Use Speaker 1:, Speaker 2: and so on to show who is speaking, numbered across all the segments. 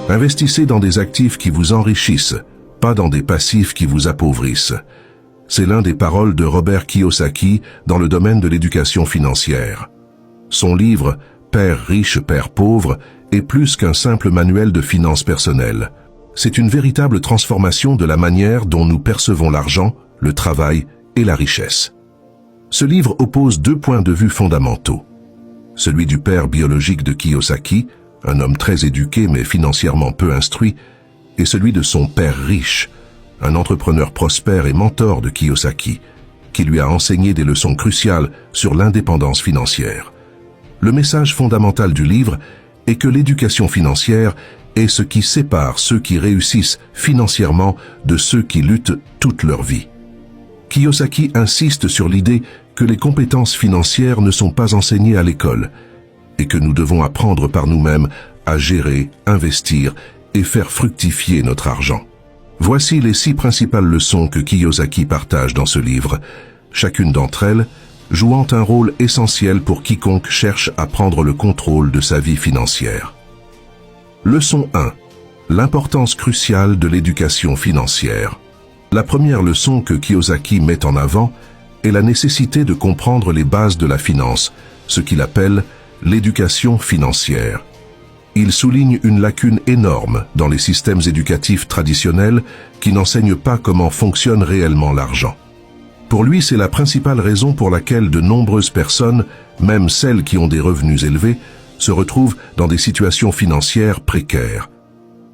Speaker 1: Investissez dans des actifs qui vous enrichissent, pas dans des passifs qui vous appauvrissent. C'est l'un des paroles de Robert Kiyosaki dans le domaine de l'éducation financière. Son livre « Père riche, Père pauvre » est plus qu'un simple manuel de finances personnelles. C'est une véritable transformation de la manière dont nous percevons l'argent, le travail et la richesse. Ce livre oppose deux points de vue fondamentaux. Celui du père biologique de Kiyosaki, un homme très éduqué mais financièrement peu instruit, et celui de son père riche, un entrepreneur prospère et mentor de Kiyosaki, qui lui a enseigné des leçons cruciales sur l'indépendance financière. Le message fondamental du livre est que l'éducation financière est ce qui sépare ceux qui réussissent financièrement de ceux qui luttent toute leur vie. Kiyosaki insiste sur l'idée que les compétences financières ne sont pas enseignées à l'école et que nous devons apprendre par nous-mêmes à gérer, investir et faire fructifier notre argent. Voici les 6 principales leçons que Kiyosaki partage dans ce livre, chacune d'entre elles jouant un rôle essentiel pour quiconque cherche à prendre le contrôle de sa vie financière. Leçon 1. L'importance cruciale de l'éducation financière. La première leçon que Kiyosaki met en avant est la nécessité de comprendre les bases de la finance, ce qu'il appelle l'éducation financière. Il souligne une lacune énorme dans les systèmes éducatifs traditionnels qui n'enseignent pas comment fonctionne réellement l'argent. Pour lui, c'est la principale raison pour laquelle de nombreuses personnes, même celles qui ont des revenus élevés, se retrouvent dans des situations financières précaires.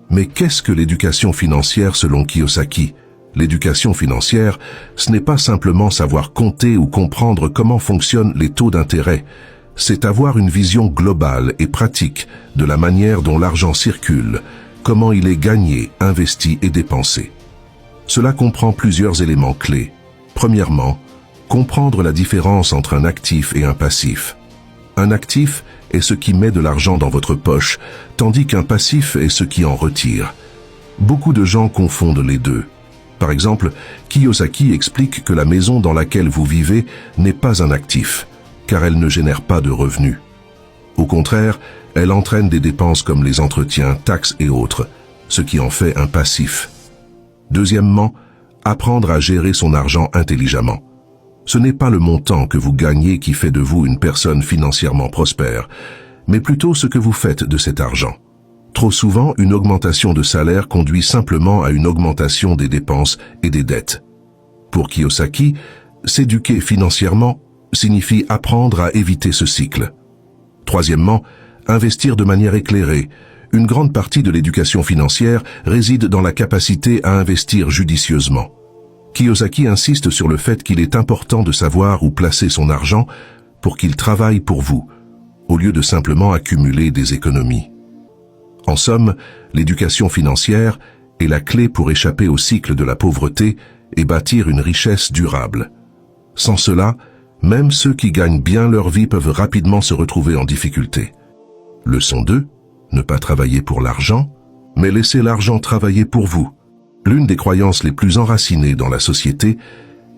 Speaker 1: Mais qu'est-ce que l'éducation financière selon Kiyosaki ? L'éducation financière, ce n'est pas simplement savoir compter ou comprendre comment fonctionnent les taux d'intérêt, c'est avoir une vision globale et pratique de la manière dont l'argent circule, comment il est gagné, investi et dépensé. Cela comprend plusieurs éléments clés. Premièrement, comprendre la différence entre un actif et un passif. Un actif est ce qui met de l'argent dans votre poche, tandis qu'un passif est ce qui en retire. Beaucoup de gens confondent les deux. Par exemple, Kiyosaki explique que la maison dans laquelle vous vivez n'est pas un actif, car elle ne génère pas de revenus. Au contraire, elle entraîne des dépenses comme les entretiens, taxes et autres, ce qui en fait un passif. Deuxièmement, apprendre à gérer son argent intelligemment. Ce n'est pas le montant que vous gagnez qui fait de vous une personne financièrement prospère, mais plutôt ce que vous faites de cet argent. Trop souvent, une augmentation de salaire conduit simplement à une augmentation des dépenses et des dettes. Pour Kiyosaki, s'éduquer financièrement signifie apprendre à éviter ce cycle. Troisièmement, investir de manière éclairée. Une grande partie de l'éducation financière réside dans la capacité à investir judicieusement. Kiyosaki insiste sur le fait qu'il est important de savoir où placer son argent pour qu'il travaille pour vous, au lieu de simplement accumuler des économies. En somme, l'éducation financière est la clé pour échapper au cycle de la pauvreté et bâtir une richesse durable. Sans cela, même ceux qui gagnent bien leur vie peuvent rapidement se retrouver en difficulté. Leçon 2. Ne pas travailler pour l'argent, mais laisser l'argent travailler pour vous. L'une des croyances les plus enracinées dans la société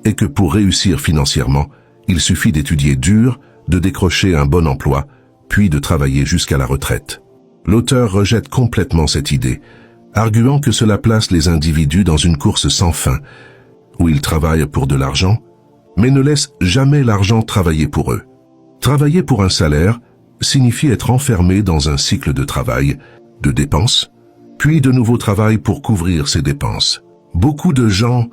Speaker 1: est que pour réussir financièrement, il suffit d'étudier dur, de décrocher un bon emploi, puis de travailler jusqu'à la retraite. L'auteur rejette complètement cette idée, arguant que cela place les individus dans une course sans fin, où ils travaillent pour de l'argent, mais ne laissent jamais l'argent travailler pour eux. Travailler pour un salaire signifie être enfermé dans un cycle de travail, de dépenses, puis de nouveau travail pour couvrir ces dépenses. Beaucoup de gens,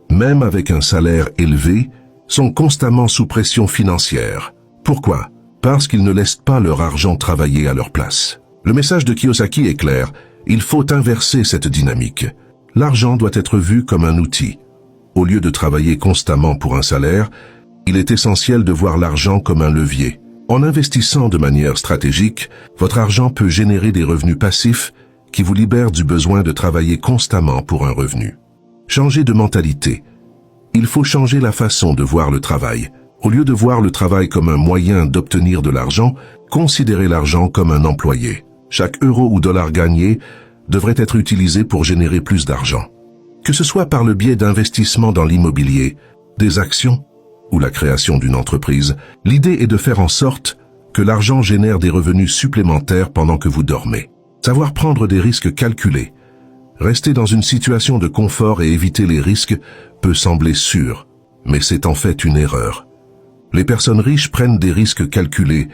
Speaker 1: même avec un salaire élevé, sont constamment sous pression financière. Pourquoi? Parce qu'ils ne laissent pas leur argent travailler à leur place. Le message de Kiyosaki est clair, il faut inverser cette dynamique. L'argent doit être vu comme un outil. Au lieu de travailler constamment pour un salaire, il est essentiel de voir l'argent comme un levier. En investissant de manière stratégique, votre argent peut générer des revenus passifs qui vous libèrent du besoin de travailler constamment pour un revenu. Changez de mentalité. Il faut changer la façon de voir le travail. Au lieu de voir le travail comme un moyen d'obtenir de l'argent, considérez l'argent comme un employé. Chaque euro ou dollar gagné devrait être utilisé pour générer plus d'argent. Que ce soit par le biais d'investissements dans l'immobilier, des actions ou la création d'une entreprise, l'idée est de faire en sorte que l'argent génère des revenus supplémentaires pendant que vous dormez. Savoir prendre des risques calculés. Rester dans une situation de confort et éviter les risques peut sembler sûr, mais c'est en fait une erreur. Les personnes riches prennent des risques calculés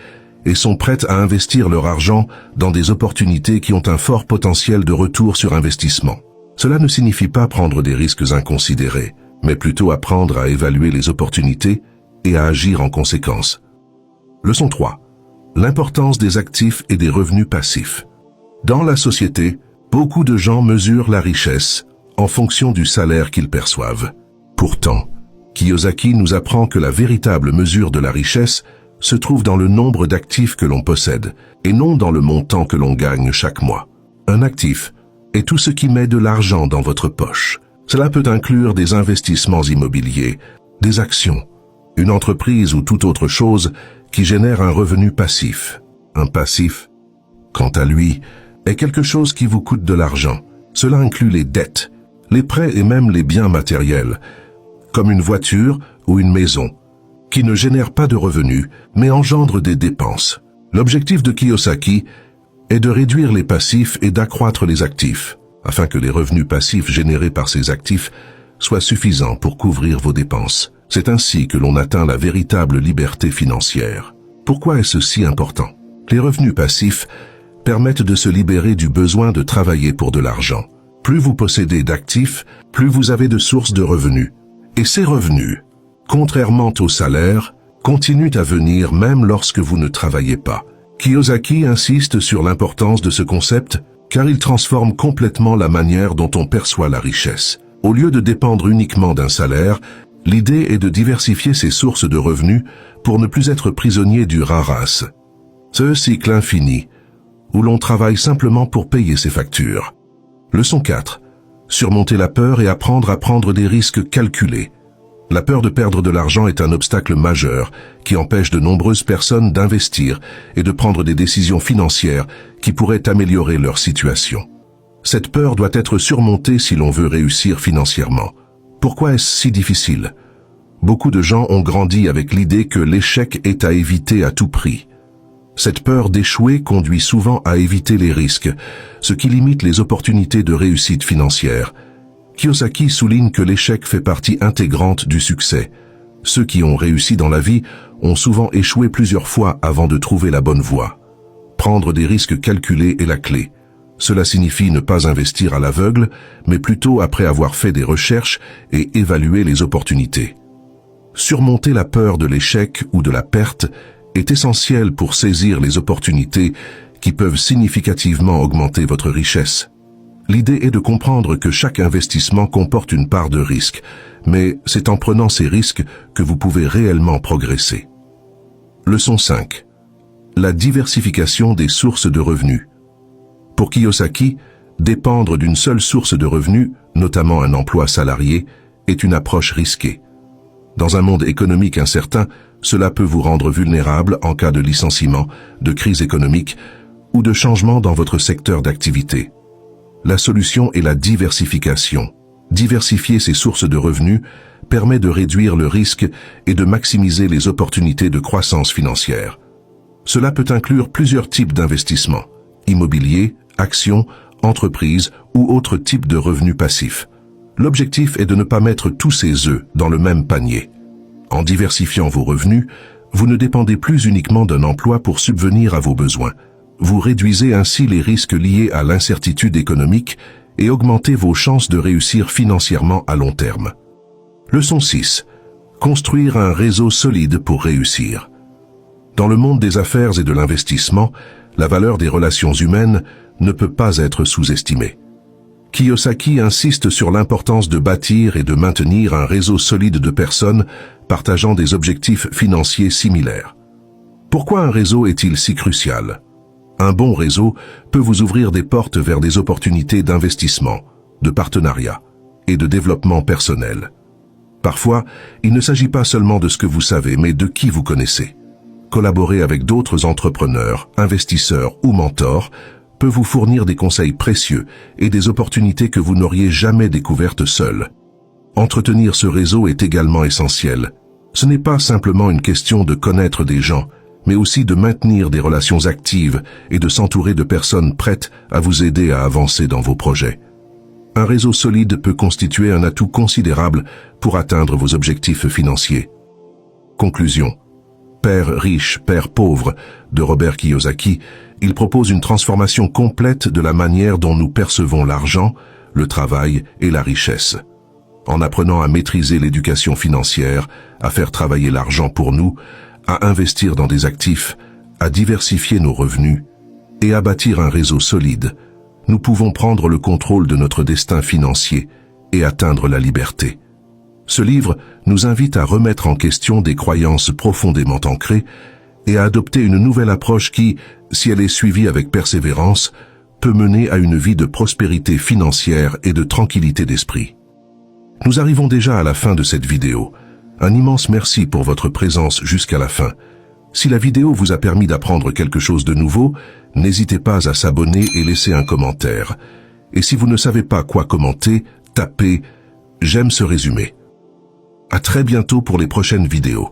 Speaker 1: et sont prêtes à investir leur argent dans des opportunités qui ont un fort potentiel de retour sur investissement. Cela ne signifie pas prendre des risques inconsidérés, mais plutôt apprendre à évaluer les opportunités et à agir en conséquence. Leçon 3. L'importance des actifs et des revenus passifs. Dans la société, beaucoup de gens mesurent la richesse en fonction du salaire qu'ils perçoivent. Pourtant, Kiyosaki nous apprend que la véritable mesure de la richesse se trouve dans le nombre d'actifs que l'on possède et non dans le montant que l'on gagne chaque mois. Un actif est tout ce qui met de l'argent dans votre poche. Cela peut inclure des investissements immobiliers, des actions, une entreprise ou toute autre chose qui génère un revenu passif. Un passif, quant à lui, est quelque chose qui vous coûte de l'argent. Cela inclut les dettes, les prêts et même les biens matériels, comme une voiture ou une maison, qui ne génèrent pas de revenus, mais engendrent des dépenses. L'objectif de Kiyosaki est de réduire les passifs et d'accroître les actifs, afin que les revenus passifs générés par ces actifs soient suffisants pour couvrir vos dépenses. C'est ainsi que l'on atteint la véritable liberté financière. Pourquoi est-ce si important? Les revenus passifs permettent de se libérer du besoin de travailler pour de l'argent. Plus vous possédez d'actifs, plus vous avez de sources de revenus. Et ces revenus, contrairement au salaire, continuent à venir même lorsque vous ne travaillez pas. Kiyosaki insiste sur l'importance de ce concept car il transforme complètement la manière dont on perçoit la richesse. Au lieu de dépendre uniquement d'un salaire, l'idée est de diversifier ses sources de revenus pour ne plus être prisonnier du rat race. Ce cycle infini, où l'on travaille simplement pour payer ses factures. Leçon 4. Surmonter la peur et apprendre à prendre des risques calculés. La peur de perdre de l'argent est un obstacle majeur qui empêche de nombreuses personnes d'investir et de prendre des décisions financières qui pourraient améliorer leur situation. Cette peur doit être surmontée si l'on veut réussir financièrement. Pourquoi est-ce si difficile? Beaucoup de gens ont grandi avec l'idée que l'échec est à éviter à tout prix. Cette peur d'échouer conduit souvent à éviter les risques, ce qui limite les opportunités de réussite financière. Kiyosaki souligne que l'échec fait partie intégrante du succès. Ceux qui ont réussi dans la vie ont souvent échoué plusieurs fois avant de trouver la bonne voie. Prendre des risques calculés est la clé. Cela signifie ne pas investir à l'aveugle, mais plutôt après avoir fait des recherches et évalué les opportunités. Surmonter la peur de l'échec ou de la perte est essentiel pour saisir les opportunités qui peuvent significativement augmenter votre richesse. L'idée est de comprendre que chaque investissement comporte une part de risque, mais c'est en prenant ces risques que vous pouvez réellement progresser. Leçon 5. La diversification des sources de revenus. Pour Kiyosaki, dépendre d'une seule source de revenus, notamment un emploi salarié, est une approche risquée. Dans un monde économique incertain, cela peut vous rendre vulnérable en cas de licenciement, de crise économique ou de changement dans votre secteur d'activité. La solution est la diversification. Diversifier ses sources de revenus permet de réduire le risque et de maximiser les opportunités de croissance financière. Cela peut inclure plusieurs types d'investissements, immobilier, actions, entreprises ou autres types de revenus passifs. L'objectif est de ne pas mettre tous ses œufs dans le même panier. En diversifiant vos revenus, vous ne dépendez plus uniquement d'un emploi pour subvenir à vos besoins. Vous réduisez ainsi les risques liés à l'incertitude économique et augmentez vos chances de réussir financièrement à long terme. Leçon 6. Construire un réseau solide pour réussir. Dans le monde des affaires et de l'investissement, la valeur des relations humaines ne peut pas être sous-estimée. Kiyosaki insiste sur l'importance de bâtir et de maintenir un réseau solide de personnes partageant des objectifs financiers similaires. Pourquoi un réseau est-il si crucial? Un bon réseau peut vous ouvrir des portes vers des opportunités d'investissement, de partenariat et de développement personnel. Parfois, il ne s'agit pas seulement de ce que vous savez, mais de qui vous connaissez. Collaborer avec d'autres entrepreneurs, investisseurs ou mentors peut vous fournir des conseils précieux et des opportunités que vous n'auriez jamais découvertes seul. Entretenir ce réseau est également essentiel. Ce n'est pas simplement une question de connaître des gens, mais aussi de maintenir des relations actives et de s'entourer de personnes prêtes à vous aider à avancer dans vos projets. Un réseau solide peut constituer un atout considérable pour atteindre vos objectifs financiers. Conclusion. Père riche, Père pauvre de Robert Kiyosaki, il propose une transformation complète de la manière dont nous percevons l'argent, le travail et la richesse. En apprenant à maîtriser l'éducation financière, à faire travailler l'argent pour nous, à investir dans des actifs, à diversifier nos revenus et à bâtir un réseau solide, nous pouvons prendre le contrôle de notre destin financier et atteindre la liberté. Ce livre nous invite à remettre en question des croyances profondément ancrées et à adopter une nouvelle approche qui, si elle est suivie avec persévérance, peut mener à une vie de prospérité financière et de tranquillité d'esprit. Nous arrivons déjà à la fin de cette vidéo. Un immense merci pour votre présence jusqu'à la fin. Si la vidéo vous a permis d'apprendre quelque chose de nouveau, n'hésitez pas à s'abonner et laisser un commentaire. Et si vous ne savez pas quoi commenter, tapez « J'aime ce résumé ». À très bientôt pour les prochaines vidéos.